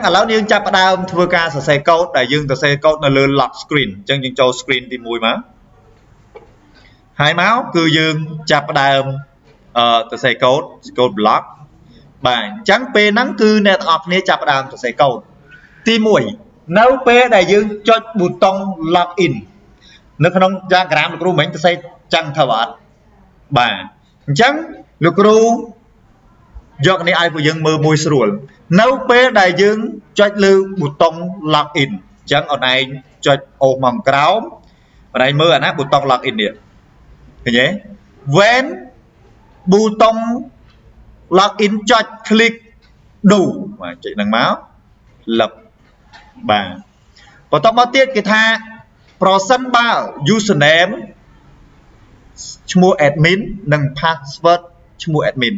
ឥឡូវយើងចាប់ផ្ដើមធ្វើការសរសេរកូដដែលយើងសរសេរកូដនៅលើ lock screen អញ្ចឹងយើងចូល screen ទី1មកហើយមកគឺយើងចាប់ផ្ដើមសរសេរកូដ block បាទអញ្ចឹងពេលហ្នឹងគឺអ្នកទាំងអស់គ្នាចាប់ផ្ដើមសរសេរកូដទី1នៅពេលដែលយើងចុចប៊ូតុង log in នៅក្នុង diagram លោកគ្រូមិញសរសេរចឹងទៅអត់បាទអញ្ចឹងលោកគ្រូយកនេះឲ្យពួកយើងមើលមួយស្រួលនៅពេលដែលយើងចុចលើប៊ូតុង log in អញ្ចឹងអូនឯងចុចអូសមកក្រោមអូនឯងមើលអាណាប៊ូតុង log in នេះឃើញទេ when ប៊ូតុង log in ចុច click do បាទចុចហ្នឹងមកលឹបបាទបន្តមកទៀតគេថាប្រសិនបើ username ឈ្មោះ admin និង password ឈ្មោះ admin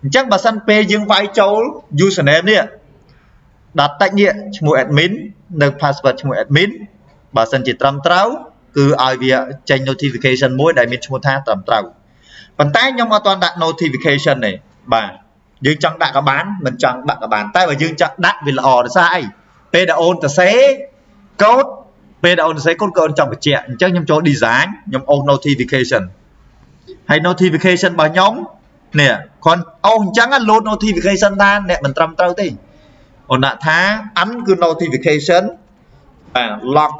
អញ្ចឹងបើសិនពេលយើងវាយចូល username នេះដាក់តិចនេះឈ្មោះ admin នៅ password ឈ្មោះ admin បើសិនជាត្រឹមត្រូវគឺឲ្យវាចេញ notification មួយដែលមានឈ្មោះថាត្រឹមត្រូវប៉ុន្តែខ្ញុំអត់ទាន់ដាក់ notification ទេបាទយើងចង់ដាក់ក៏បានមិនចង់ដាក់ក៏បានតែបើយើងចង់ដាក់វាល្អដោយសារអីពេលដែលអូនសរសេរកូដពេលដែលអូនសរសេរកូដក៏អូនចង់បញ្ជាក់អញ្ចឹងខ្ញុំចូល design ខ្ញុំអូស notification ហើយ notification របស់ខ្ញុំនេះគាត់អូសអញ្ចឹង load notification ថាអ្នកមិនត្រឹមត្រូវទេអូនដាក់ថា un គឺ notification បាទ log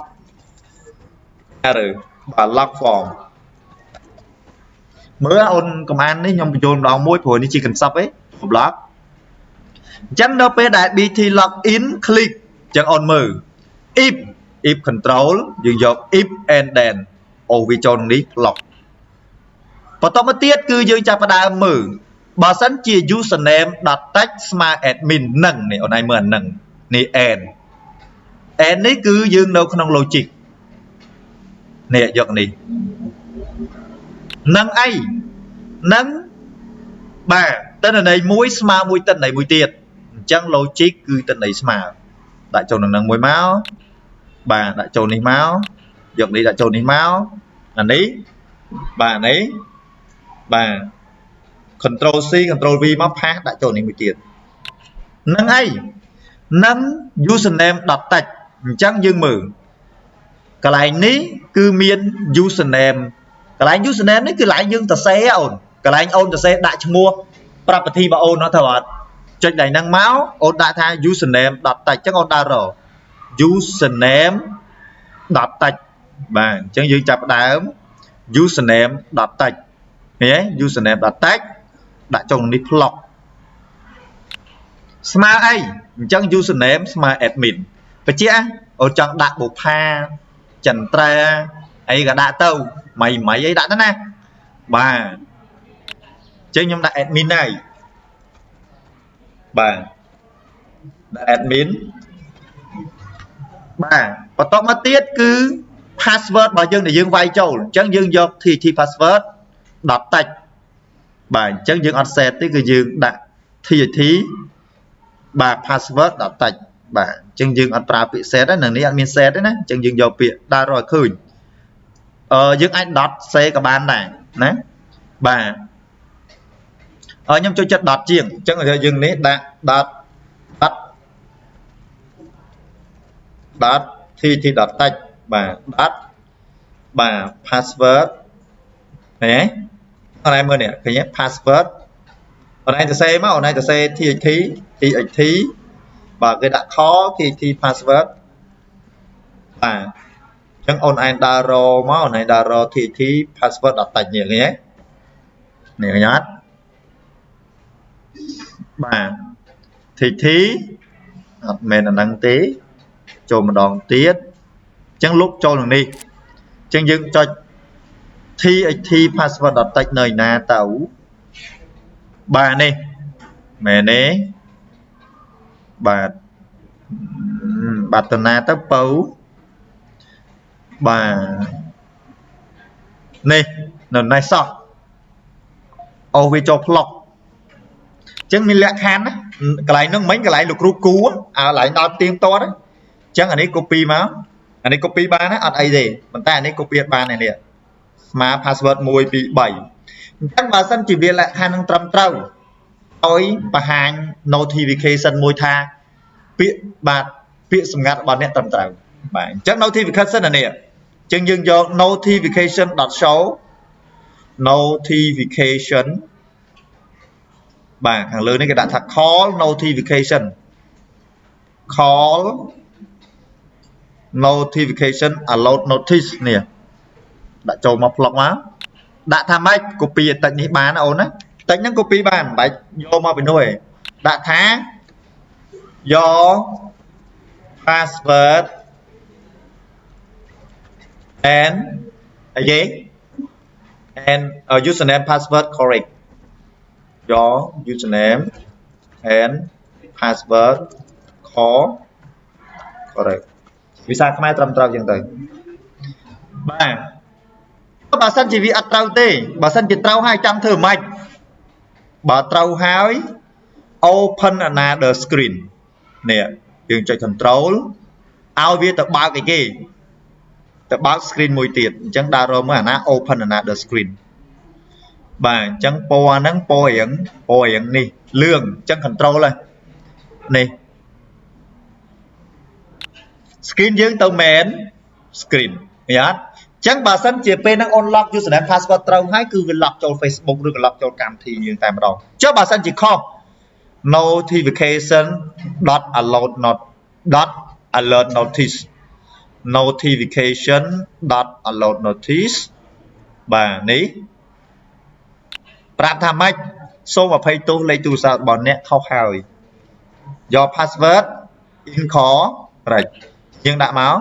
error បាទ log form មើលអូន command នេះខ្ញុំបញ្ចូលម្ដងមួយព្រោះនេះជា concept ឯង block អញ្ចឹងនៅពេលដែល bt login click អញ្ចឹងអូនមើល if control យើងយក if and then អូវាចូលក្នុងនេះ lock បន្តមកទៀតគឺយើងចាប់ផ្ដើមមើលបើសិនជា username.text ស្មើ admin នឹងនេះអូនឯងមើលអានឹងនេះ and នេះគឺយើងនៅក្នុង logic នេះយកនេះនឹងអីនឹងបាទទិន្នន័យមួយស្មើមួយទិន្នន័យមួយទៀតអញ្ចឹង logic គឺទិន្នន័យស្មើដាក់ចូលនឹងមួយមកបាទដាក់ចូលនេះមកយកនេះដាក់ចូលនេះមកអានេះបាទនេះបាទ control C control V មកផាសដាក់ចូលនេះមួយទៀតនឹងអីនឹង username.text អញ្ចឹងយើងមើលកន្លែងនេះគឺមាន username កន្លែង username នេះគឺកន្លែងយើងសរសេរអូនកន្លែងអូនសរសេរដាក់ឈ្មោះប្រាប់ពិធីរបស់អូននោះទៅអត់ចុចដៃហ្នឹងមកអូនដាក់ថា username.text អញ្ចឹងអូនដើររក username.text បាទអញ្ចឹងយើងចាប់ផ្ដើម username.text ឃើញទេ username.text ដាក់ចូលនេះ block ស្មើអីអញ្ចឹង username ស្មើ admin បញ្ជាក់អូនចង់ដាក់បុប្ផាចន្ទ្រាអីក៏ដាក់ទៅម៉ៃអីដាក់ទៅណាបាទអញ្ចឹងខ្ញុំដាក់ admin ហើយបាទដាក់ admin បាទបន្តមកទៀតគឺ password របស់យើងដែលយើងវាយចូលអញ្ចឹងយើងយក TT password .text បាទអញ្ចឹងយើងអត់ set ទេគឺយើងដាក់ TT បាទ password .text បាទអញ្ចឹងយើងអត់ប្រើពាក្យ set ទេនៅនេះអត់មាន set ទេណាអញ្ចឹងយើងយកពាក្យដើររកឃើញយើងអាច .c ក៏បានដែរណាបាទខ្ញុំចូលចិត្ត ជាងអញ្ចឹងយើងនេះដាក់ tt.text បាទបាទ password ឃើញទេអនឡាញមើលនេះឃើញទេ password អនឡាញសរសេរមកអនឡាញសរសេរ txt បាទគេដាក់ខ txt password បាទអញ្ចឹងអូនឯងដើររមកអូនឯងដើររ txt password .text នេះឃើញទេនេះឃើញអត់បាទ txt អត់មែនអាហ្នឹងទេចូលម្ដងទៀតអញ្ចឹងលុបចូលនឹងនេះអញ្ចឹងយើងចុច txt password .text នៅឯណាទៅបាទនេះមែនទេបាទតណាទៅពៅបាទនេះនៅណេះសោះអូវាចូលផ្លុកអញ្ចឹងមានលក្ខខណ្ឌណាកន្លែងហ្នឹងមិញកន្លែងលោកគ្រូគូកន្លែងដល់ទៀងទាត់អញ្ចឹងអានេះ copy មកអានេះ copy បានណាអត់អីទេប៉ុន្តែអានេះ copy អត់បានទេនេះស្មើ password 1 2 3អញ្ចឹងបើសិនជាវាលក្ខខណ្ឌនឹងត្រឹមត្រូវឲ្យបង្ហាញ notification មួយថា ពាក្យបាទពាក្យសម្ងាត់របស់អ្នកត្រឹមត្រូវបាទអញ្ចឹង notification នេះអញ្ចឹងយើងយក notification.show notification បាទខាងលើនេះគេដាក់ថា call notification call notification alert notice នេះដាក់ចូលមក plug មកដាក់ថាម៉េច copy តិចនេះបានអូនណាតិចហ្នឹង copy បានមិនបាច់យកមកពីនោះទេដាក់ថា your password and អីគេ and username password correct your username and password correct ភាសាខ្មែរត្រឹមត្រូវចឹងទៅបាទបើសិនជាវាអត់ត្រូវទេបើសិនជាត្រូវហើយចាំធ្វើម៉េចបើត្រូវហើយ open another screen នេះយើងចុច control ឲ្យវាទៅបើកអីគេទៅបើក screen មួយទៀតអញ្ចឹងដើររកមើលអាណា open another screen បាទអញ្ចឹងពណ៌ហ្នឹងពណ៌រៀងនេះលឿងអញ្ចឹង control ហើយនេះ screen យើងទៅ main screen ឃើញអត់អញ្ចឹងបើសិនជាពេលហ្នឹង unlock username password ត្រូវហើយគឺវា lock ចូល Facebook ឬក៏ lock ចូលកម្មវិធីយើងតែម្ដងចុះបើសិនជាខុស notification alert notice notification alert notice បាទនេះប្រាប់ថាម៉េចសូមអភ័យទោសលេខទូរស័ព្ទរបស់អ្នកខុសហើយយក password incorrect យើងដាក់មក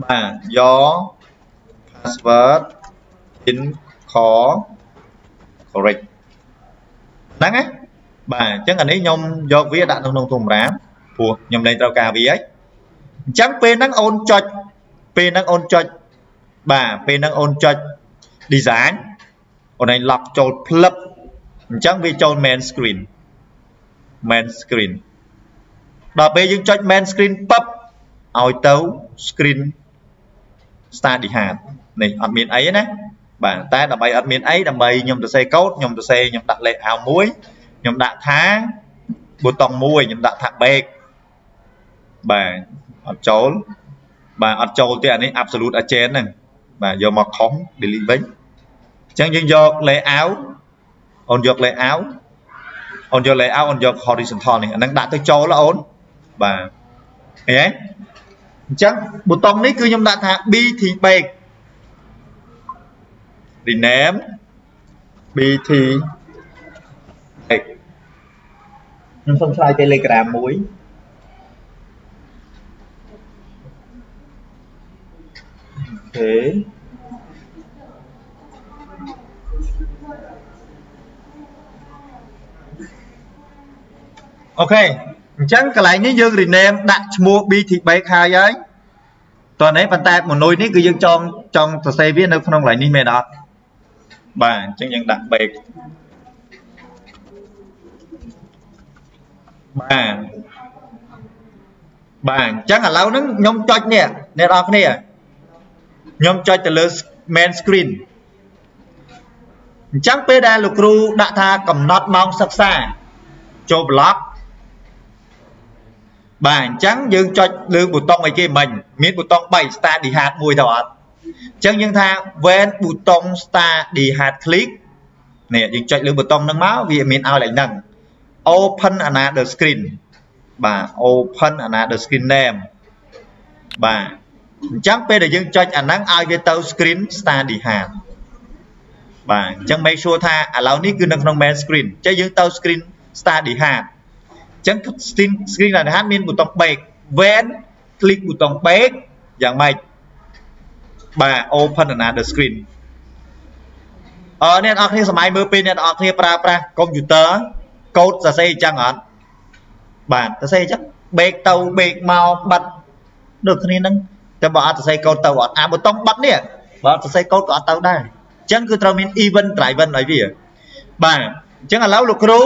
បាទយក password incorrect ហ្នឹងណាបាទអញ្ចឹងអានេះខ្ញុំយកវាដាក់ក្នុងធម្មតាព្រោះខ្ញុំលែងត្រូវការវាហើយអញ្ចឹងពេលហ្នឹងអូនចុចបាទពេលហ្នឹងអូនចុច design អូនឯង lock ចូល flip អញ្ចឹងវាចូល main screen ដល់ពេលយើងចុច main screen ពឹបឲ្យទៅ screen study hard នេះអត់មានអីណាបាទតែដើម្បីអត់មានអីដើម្បីខ្ញុំសរសេរកូដខ្ញុំដាក់ layout មួយខ្ញុំដាក់ថាប៊ូតុងមួយខ្ញុំដាក់ថា back បាទអត់ចូលទេអានេះ absolute agent ហ្នឹងបាទយកមកខុស delete វិញអញ្ចឹងយើងយក layout អូនយក layout អូនយក horizontal នេះអាហ្នឹងដាក់ទៅចូលអូនបាទឃើញទេអញ្ចឹងប៊ូតុងនេះគឺខ្ញុំដាក់ថា BT back rename BT back ខ្ញុំសូមឆ្លើយ Telegram មួយអូខេអូខេអញ្ចឹងកន្លែងនេះយើង rename ដាក់ឈ្មោះ BT Back ហើយតោះនេះប៉ុន្តែម៉ូនុយនេះគឺយើងចង់សរសេរវានៅក្នុងកន្លែងនេះមែនអត់បាទអញ្ចឹងយើងដាក់ back បាទអញ្ចឹងឥឡូវហ្នឹងខ្ញុំចុចនេះអ្នកនរគ្នាខ្ញុំចុចទៅលើ main screen អញ្ចឹងពេលដែលលោកគ្រូដាក់ថាកំណត់ម៉ោងសិក្សាចូល block បាទអញ្ចឹងយើងចុចលើប៊ូតុងអីគេមិញមានប៊ូតុង3 study hard មួយទៅអត់អញ្ចឹងយើងថា when ប៊ូតុង study hard click នេះយើងចុចលើប៊ូតុងហ្នឹងមកវាមានឲ្យឡើងហ្នឹង open another screen បាទ open another screen name បាទអញ្ចឹងពេលដែលយើងចុចអាហ្នឹងឲ្យវាទៅ screen study hard បាទអញ្ចឹង make sure ថាឥឡូវនេះគឺនៅក្នុង main screen អញ្ចឹងយើងទៅ screen study hard អញ្ចឹង screen study hard មានប៊ូតុង back when click ប៊ូតុង back យ៉ាងម៉េចបាទ open another screen អ្នកនរគ្នាសម័យមើលពេលអ្នកនរគ្នាប្រើប្រាស់ computer កូដសរសេរអញ្ចឹងអត់បាទសរសេរអញ្ចឹង back ទៅ back មកបិទដូចគ្នាហ្នឹងតែបើអត់សរសេរកូដទៅអត់ប៊ូតុងបិទនេះបើអត់សរសេរកូដក៏អត់ទៅដែរអញ្ចឹងគឺត្រូវមាន event driven ឲ្យវាបាទអញ្ចឹងឥឡូវលោកគ្រូ